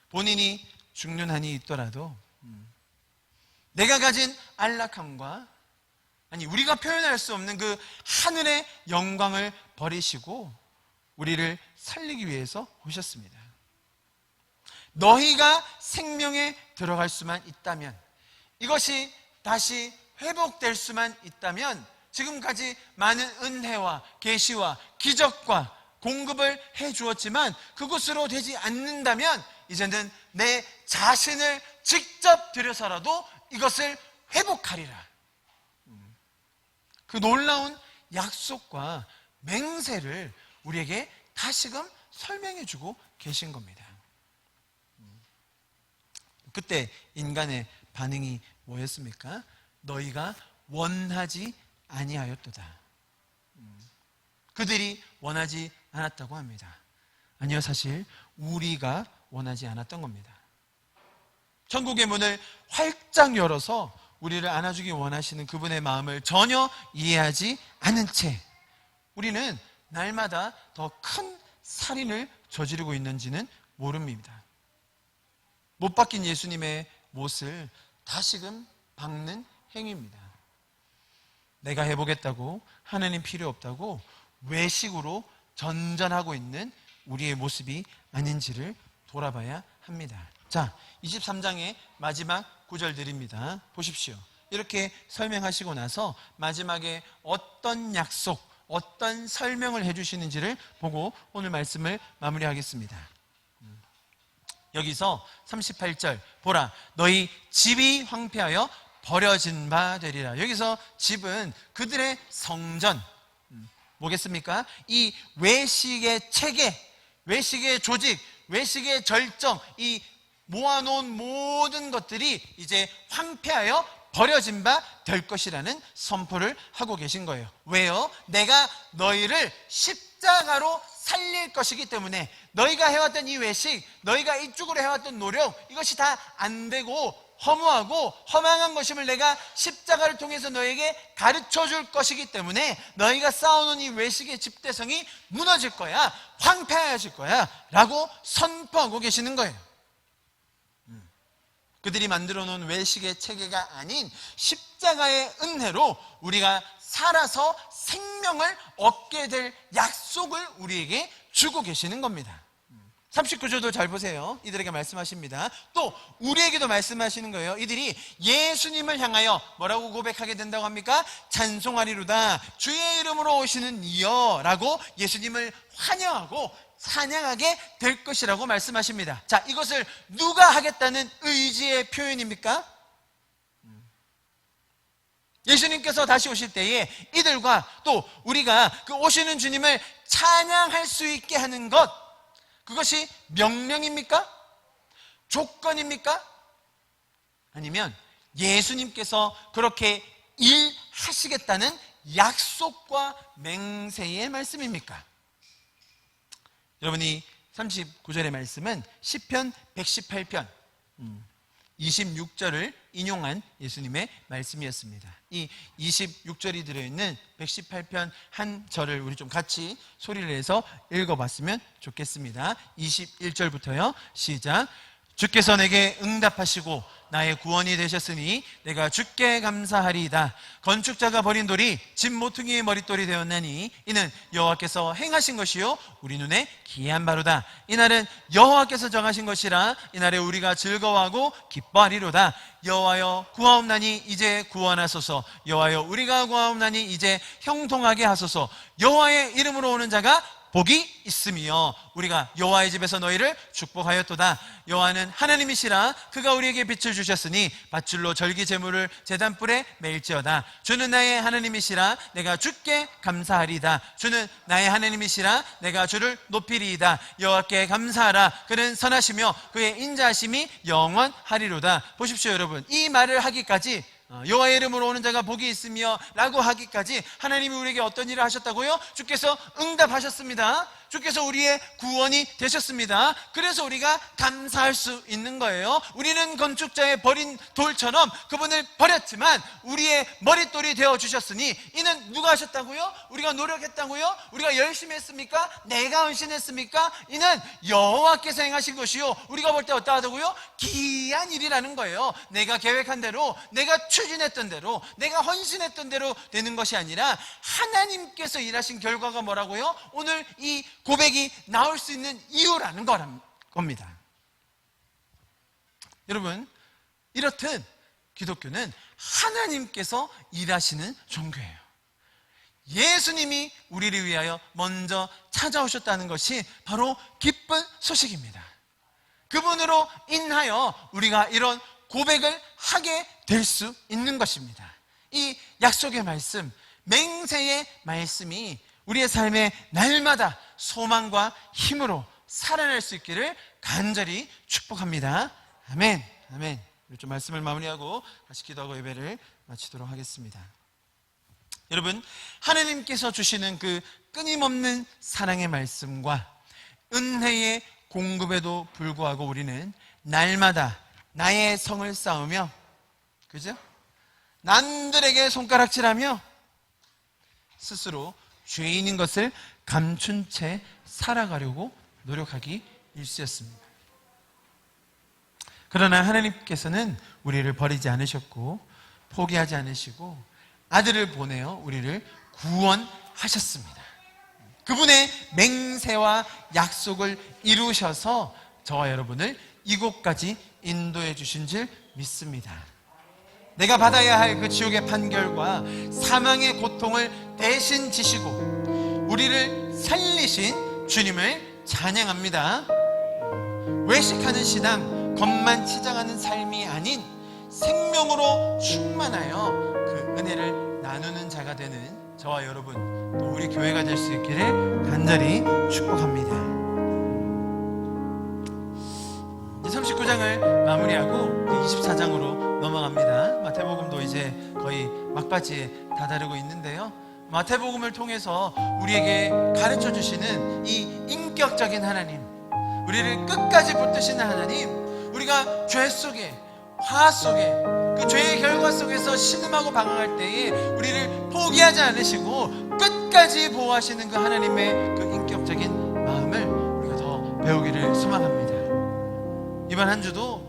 본인이 죽는 한이 있더라도 내가 가진 안락함과, 아니 우리가 표현할 수 없는 그 하늘의 영광을 버리시고 우리를 살리기 위해서 오셨습니다. 너희가 생명에 들어갈 수만 있다면, 이것이 다시 회복될 수만 있다면, 지금까지 많은 은혜와 계시와 기적과 공급을 해 주었지만 그것으로 되지 않는다면 이제는 내 자신을 직접 들여서라도 이것을 회복하리라. 그 놀라운 약속과 맹세를 우리에게 다시금 설명해 주고 계신 겁니다. 그때 인간의 반응이 뭐였습니까? 너희가 원하지 아니하였도다. 그들이 원하지 않았다고 합니다. 아니요, 사실 우리가 원하지 않았던 겁니다. 천국의 문을 활짝 열어서 우리를 안아주기 원하시는 그분의 마음을 전혀 이해하지 않은 채 우리는 날마다 더 큰 살인을 저지르고 있는지는 모릅니다. 못 박힌 예수님의 못을 다시금 박는 행위입니다. 내가 해보겠다고, 하나님 필요 없다고 외식으로 전전하고 있는 우리의 모습이 아닌지를 돌아봐야 합니다. 자, 23장의 마지막 구절들입니다. 보십시오. 이렇게 설명하시고 나서 마지막에 어떤 약속, 어떤 설명을 해주시는지를 보고 오늘 말씀을 마무리하겠습니다. 여기서 38절 보라, 너희 집이 황폐하여 버려진 바 되리라. 여기서 집은 그들의 성전, 뭐겠습니까? 이 외식의 체계, 외식의 조직, 외식의 절정, 이 모아놓은 모든 것들이 이제 황폐하여 버려진 바 될 것이라는 선포를 하고 계신 거예요. 왜요? 내가 너희를 십자가로 살릴 것이기 때문에 너희가 해왔던 이 외식, 너희가 이쪽으로 해왔던 노력, 이것이 다 안 되고 허무하고 허망한 것임을 내가 십자가를 통해서 너에게 가르쳐 줄 것이기 때문에 너희가 쌓아놓은 이 외식의 집대성이 무너질 거야, 황폐해질 거야 라고 선포하고 계시는 거예요. 그들이 만들어 놓은 외식의 체계가 아닌 십자가의 은혜로 우리가 살아서 생명을 얻게 될 약속을 우리에게 주고 계시는 겁니다. 39절도 잘 보세요. 이들에게 말씀하십니다. 또 우리에게도 말씀하시는 거예요. 이들이 예수님을 향하여 뭐라고 고백하게 된다고 합니까? 찬송하리로다, 주의 이름으로 오시는 이여 라고 예수님을 환영하고 찬양하게 될 것이라고 말씀하십니다. 자, 이것을 누가 하겠다는 의지의 표현입니까? 예수님께서 다시 오실 때에 이들과 또 우리가 그 오시는 주님을 찬양할 수 있게 하는 것, 그것이 명령입니까? 조건입니까? 아니면 예수님께서 그렇게 일하시겠다는 약속과 맹세의 말씀입니까? 여러분이 39절의 말씀은 시편 118편 26절을 인용한 예수님의 말씀이었습니다. 이 26절이 들어있는 118편 한 절을 우리 좀 같이 소리를 내서 읽어봤으면 좋겠습니다. 21절부터요. 시작. 주께서 내게 응답하시고 나의 구원이 되셨으니 내가 주께 감사하리이다. 건축자가 버린 돌이 집 모퉁이의 머릿돌이 되었나니 이는 여호와께서 행하신 것이요 우리 눈에 기이한 바로다. 이날은 여호와께서 정하신 것이라 이날에 우리가 즐거워하고 기뻐하리로다. 여호와여 구하옵나니 이제 구원하소서. 여호와여 우리가 구하옵나니 이제 형통하게 하소서. 여호와의 이름으로 오는 자가 복이 있으며 우리가 여호와의 집에서 너희를 축복하였도다. 여호와는 하나님이시라. 그가 우리에게 빛을 주셨으니 밧줄로 절기 제물을 제단불에 매일지어다. 주는 나의 하나님이시라. 내가 주께 감사하리이다. 주는 나의 하나님이시라. 내가 주를 높이리이다. 여호와께 감사하라. 그는 선하시며 그의 인자하심이 영원하리로다. 보십시오, 여러분. 이 말을 하기까지 여호와의 이름으로 오는 자가 복이 있으며 라고 하기까지 하나님이 우리에게 어떤 일을 하셨다고요? 주께서 응답하셨습니다. 주께서 우리의 구원이 되셨습니다. 그래서 우리가 감사할 수 있는 거예요. 우리는 건축자의 버린 돌처럼 그분을 버렸지만 우리의 머릿돌이 되어주셨으니 이는 누가 하셨다고요? 우리가 노력했다고요? 우리가 열심히 했습니까? 내가 헌신했습니까? 이는 여호와께서 행하신 것이요 우리가 볼 때 어떠하다고요? 기이한 일이라는 거예요. 내가 계획한 대로, 내가 추진했던 대로, 내가 헌신했던 대로 되는 것이 아니라 하나님께서 일하신 결과가 뭐라고요? 오늘 이 고백이 나올 수 있는 이유라는 겁니다. 여러분, 이렇듯 기독교는 하나님께서 일하시는 종교예요. 예수님이 우리를 위하여 먼저 찾아오셨다는 것이 바로 기쁜 소식입니다. 그분으로 인하여 우리가 이런 고백을 하게 될 수 있는 것입니다. 이 약속의 말씀, 맹세의 말씀이 우리의 삶에 날마다 소망과 힘으로 살아날 수 있기를 간절히 축복합니다. 아멘. 아멘. 좀 말씀을 마무리하고 다시 기도하고 예배를 마치도록 하겠습니다. 여러분, 하나님께서 주시는 그 끊임없는 사랑의 말씀과 은혜의 공급에도 불구하고 우리는 날마다 나의 성을 쌓으며, 그죠? 남들에게 손가락질하며 스스로 죄인인 것을 감춘 채 살아가려고 노력하기 일쑤였습니다. 그러나 하나님께서는 우리를 버리지 않으셨고 포기하지 않으시고 아들을 보내어 우리를 구원하셨습니다. 그분의 맹세와 약속을 이루셔서 저와 여러분을 이곳까지 인도해 주신 줄 믿습니다. 내가 받아야 할 그 지옥의 판결과 사망의 고통을 대신 지시고 우리를 살리신 주님을 찬양합니다. 외식하는 신앙, 겉만 치장하는 삶이 아닌 생명으로 충만하여 그 은혜를 나누는 자가 되는 저와 여러분, 또 우리 교회가 될 수 있기를 간절히 축복합니다. 이제 39장을 마무리하고 24장으로 넘어갑니다. 마태복음도 이제 거의 막바지에 다다르고 있는데요, 마태복음을 통해서 우리에게 가르쳐 주시는 이 인격적인 하나님, 우리를 끝까지 붙드시는 하나님, 우리가 죄 속에, 화 속에, 그 죄의 결과 속에서 신음하고 방황할 때에 우리를 포기하지 않으시고 끝까지 보호하시는 그 하나님의 그 인격적인 마음을 우리가 더 배우기를 소망합니다. 이번 한 주도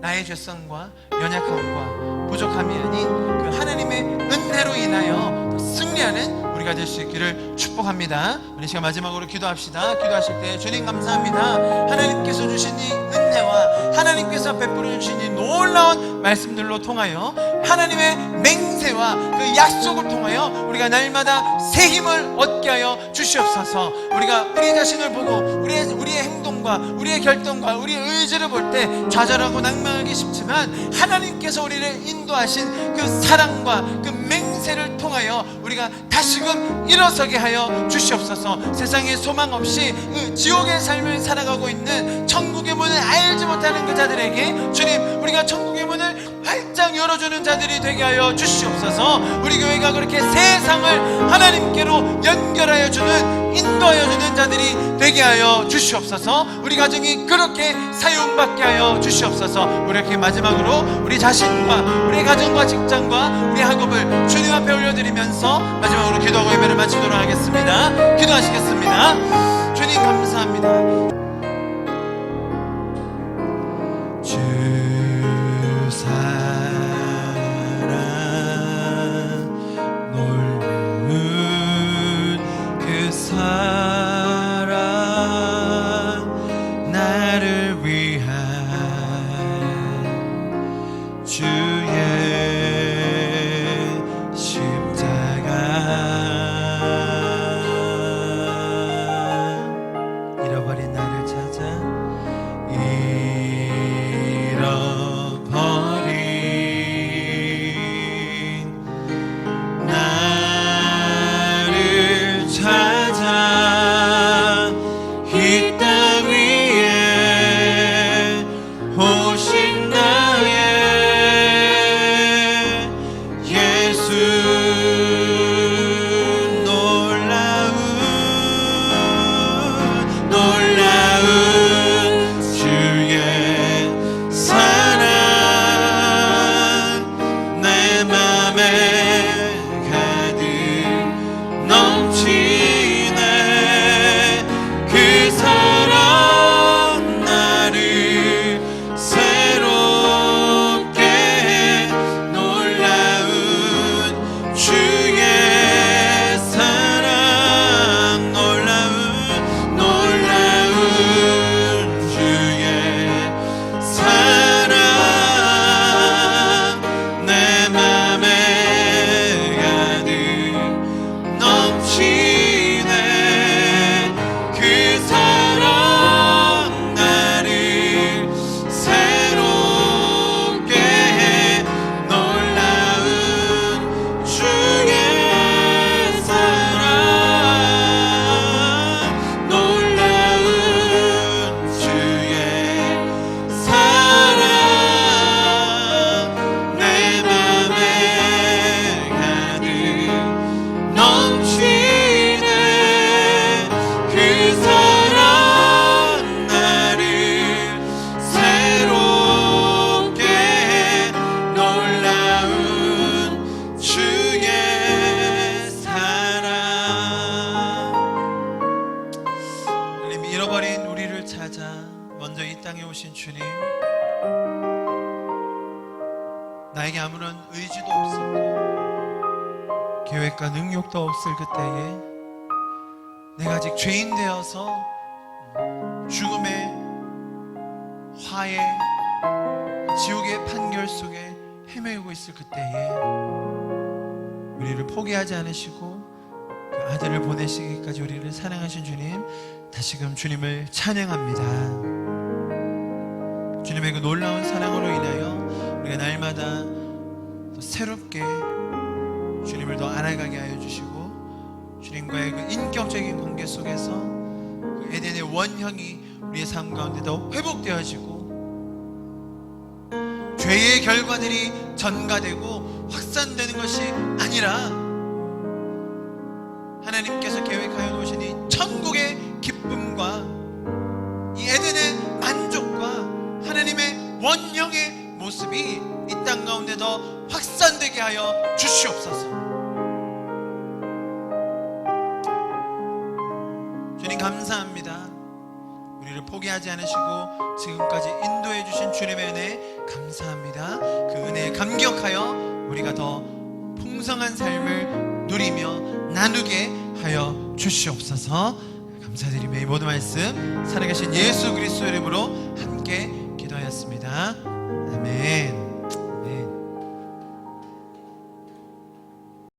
나의 죄성과 연약함과 부족함이 아닌 그 하나님의 은혜로 인하여 승리하는 우리가 될 수 있기를 축복합니다. 우리 시간 마지막으로 기도합시다. 기도하실 때 주님 감사합니다. 하나님께서 주신 이 은혜와 하나님께서 베풀어 주신 이 놀라운 말씀들로 통하여 하나님의 맹세와 그 약속을 통하여 우리가 날마다 새 힘을 얻게 하여 주시옵소서. 우리가 우리 자신을 보고 우리의 행동과 우리의 결정과 우리의 의지를 볼 때 좌절하고 낭망하기 쉽지만 하나님께서 우리를 인도하신 그 사랑과 그 맹세를 통하여 우리가 다시금 일어서게 하여 주시옵소서. 세상에 소망 없이 그 지옥의 삶을 살아가고 있는 천국의 문을 알지 못하는 그 자들에게 주님, 우리가 천국의 문을 활짝 열어주는 자들이 되게 하여 주시옵소서. 우리 교회가 그렇게 세상을 하나님께로 연결하여 주는, 인도하여 주는 자들이 되게 하여 주시옵소서. 우리 가정이 그렇게 사용받게 하여 주시옵소서. 우리 이렇게 마지막으로 우리 자신과 우리 가정과 직장과 우리 학업을 주님 앞에 올려드리면서 마지막으로 기도하고 예배를 마치도록 하겠습니다. 기도하시겠습니다. 주님 감사합니다. 주 사랑 놀라운 그 사랑 나를 위한 주의 십자가 잃어버린 우리를 찾아 먼저 이 땅에 오신 주님, 나에게 아무런 의지도 없었고 계획과 능력도 없을 그때에 내가 아직 죄인 되어서 죽음의 화해, 지옥의 판결 속에 헤매고 있을 그때에 우리를 포기하지 않으시고 그 아들을 보내시기까지 우리를 사랑하신 주님, 다시금 주님을 찬양합니다. 주님의 그 놀라운 사랑으로 인하여 우리가 날마다 더 새롭게 주님을 더 알아가게 하여 주시고, 주님과의 그 인격적인 관계 속에서 그 에덴의 원형이 우리의 삶 가운데 더 회복되어지고, 죄의 결과들이 전가되고 확산되는 것이 아니라 하나님께서 계획하여 놓으신 이 천국의 기쁨과 이 에덴의 만족과 하나님의 원형의 모습이 이 땅 가운데 더 확산되게 하여 주시옵소서. 주님 감사합니다. 우리를 포기하지 않으시고 지금까지 인도해 주신 주님의 은혜 감사합니다. 그 은혜에 감격하여 우리가 더 풍성한 삶을 누리며 나누게 하여 주시옵소서. 감사드리며 이 모든 말씀 살아계신 예수 그리스도 이름으로 함께 기도하였습니다. 아멘.